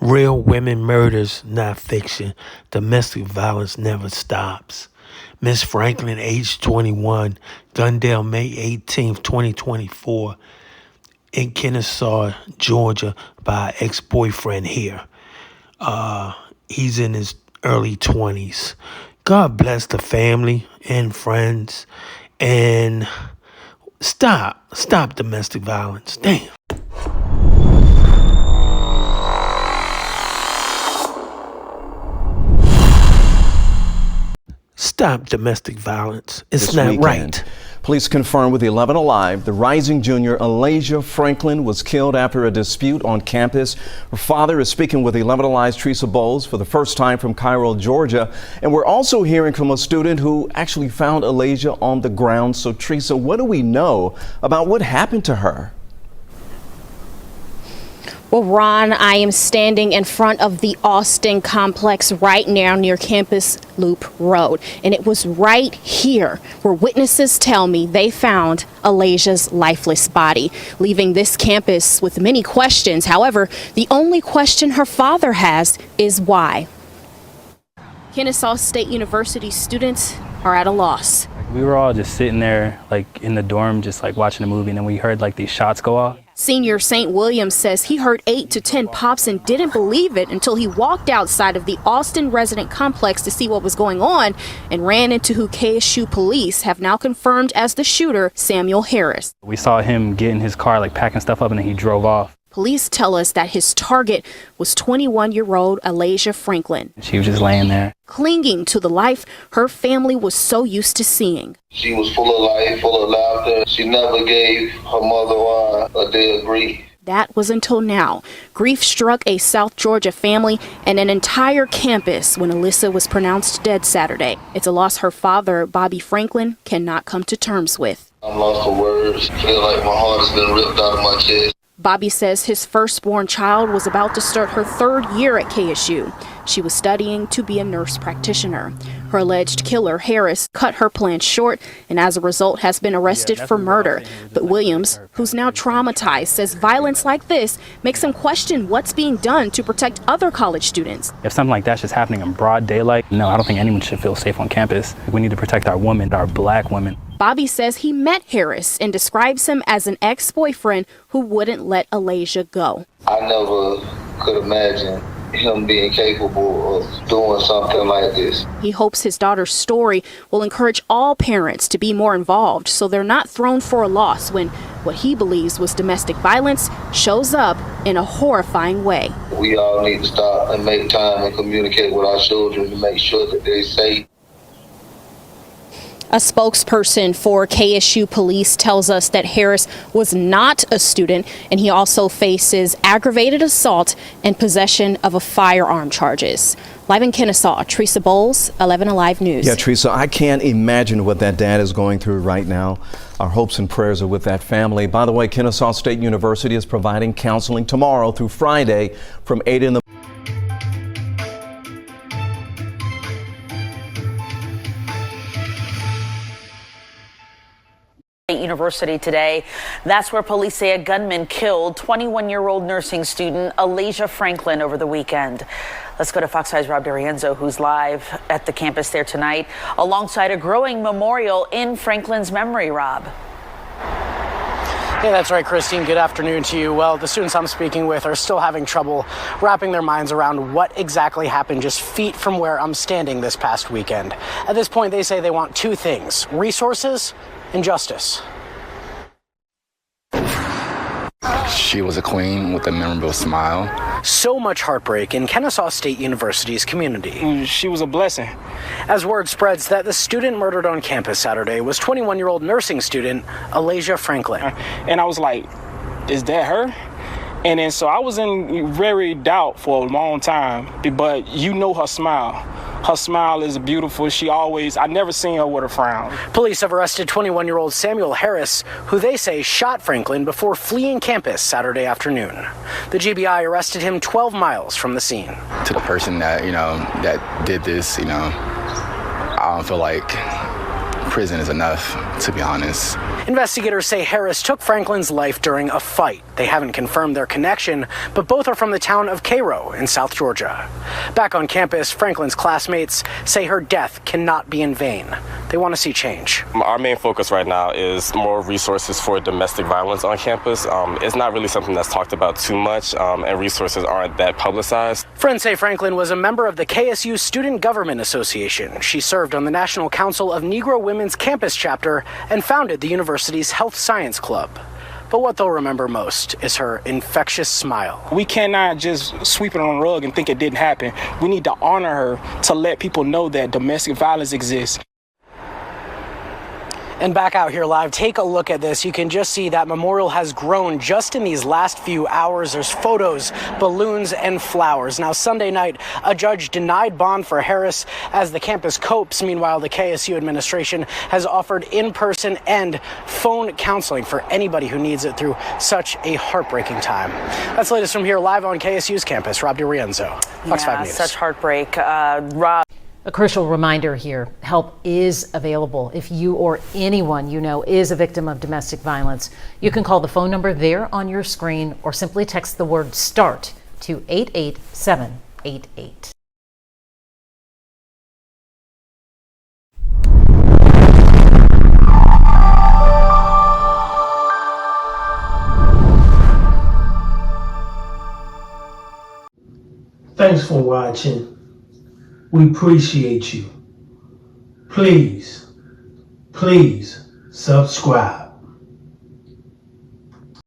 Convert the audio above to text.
Real women murders, not fiction. Domestic violence never stops. Miss Franklin, age 21, gunned down May 18th, 2024, in Kennesaw, Georgia, by an ex-boyfriend here. He's in his early 20s. God bless the family and friends. And stop domestic violence. Damn. Stop domestic violence. It's This not weekend, right. Police confirm with 11 Alive, the rising junior Alasia Franklin was killed after a dispute on campus. Her father is speaking with 11 Alive's Teresa Bowles for the first time from Cairo, Georgia. And we're also hearing from a student who actually found Alasia on the ground. So, Teresa, what do we know about what happened to her? Well, Ron, I am standing in front of the Austin complex right now near Campus Loop Road. And it was right here where witnesses tell me they found Alasia's lifeless body, leaving this campus with many questions. However, the only question her father has is why. Kennesaw State University students are at a loss. We were all just sitting there, like in the dorm, just like watching a movie, and then we heard like these shots go off. Senior St. William says he heard 8 to 10 pops and didn't believe it until he walked outside of the Austin resident complex to see what was going on and ran into who KSU police have now confirmed as the shooter, Samuel Harris. We saw him get in his car, like packing stuff up, and then he drove off. Police tell us that his target was 21-year-old Alasia Franklin. She was just laying there, clinging to the life her family was so used to seeing. She was full of life, full of laughter. She never gave her mother a day of grief. That was until now. Grief struck a South Georgia family and an entire campus when Alyssa was pronounced dead Saturday. It's a loss her father, Bobby Franklin, cannot come to terms with. I'm lost for words. I feel like my heart has been ripped out of my chest. Bobby says his firstborn child was about to start her 3rd year at KSU. She was studying to be a nurse practitioner. Her alleged killer, Harris, cut her plans short and as a result has been arrested for murder. But Williams, who's now traumatized, says violence like this makes him question what's being done to protect other college students. If something like that's just happening in broad daylight, no, I don't think anyone should feel safe on campus. We need to protect our women, our black women. Bobby says he met Harris and describes him as an ex-boyfriend who wouldn't let Alasia go. I never could imagine him being capable of doing something like this. He hopes his daughter's story will encourage all parents to be more involved so they're not thrown for a loss when what he believes was domestic violence shows up in a horrifying way. We all need to stop and make time and communicate with our children to make sure that they're safe. A spokesperson for KSU police tells us that Harris was not a student, and he also faces aggravated assault and possession of a firearm charges. Live in Kennesaw, Teresa Bowles, 11 Alive News. Yeah, Teresa, I can't imagine what that dad is going through right now. Our hopes and prayers are with that family. By the way, Kennesaw State University is providing counseling tomorrow through Friday from 8 in the University today. That's where police say a gunman killed 21-year-old nursing student Alasia Franklin over the weekend. Let's go to Fox 5's Rob D'Arienzo, who's live at the campus there tonight, alongside a growing memorial in Franklin's memory. Rob. Yeah, that's right, Christine. Good afternoon to you. Well, the students I'm speaking with are still having trouble wrapping their minds around what exactly happened just feet from where I'm standing this past weekend. At this point, they say they want 2 things: resources and justice. She was a queen with a memorable smile. So much heartbreak in Kennesaw State University's community. She was a blessing. As word spreads that the student murdered on campus Saturday was 21-year-old nursing student Alasia Franklin. And I was like, is that her? And then so I was in very doubt for a long time, but you know her smile. Her smile is beautiful. I never seen her with a frown. Police have arrested 21-year-old Samuel Harris, who they say shot Franklin before fleeing campus Saturday afternoon. The GBI arrested him 12 miles from the scene. To the person that, that did this, I don't feel like prison is enough, to be honest. Investigators say Harris took Franklin's life during a fight. They haven't confirmed their connection, but both are from the town of Cairo in South Georgia. Back on campus, Franklin's classmates say her death cannot be in vain. They want to see change. Our main focus right now is more resources for domestic violence on campus. It's not really something that's talked about too much, and resources aren't that publicized. Friends say Franklin was a member of the KSU Student Government Association. She served on the National Council of Negro Women's Campus Chapter and founded the university's Health Science Club. But what they'll remember most is her infectious smile. We cannot just sweep it on the rug and think it didn't happen. We need to honor her to let people know that domestic violence exists. And back out here live, take a look at this. You can just see that memorial has grown just in these last few hours. There's photos, balloons, and flowers. Now, Sunday night, a judge denied bond for Harris as the campus copes. Meanwhile, the KSU administration has offered in-person and phone counseling for anybody who needs it through such a heartbreaking time. That's the latest from here live on KSU's campus. Rob DiRienzo, Fox 5 News. Such heartbreak. Rob. A crucial reminder here, help is available if you or anyone you know is a victim of domestic violence. You can call the phone number there on your screen or simply text the word START to 88788. Thanks for watching. We appreciate you. Please subscribe.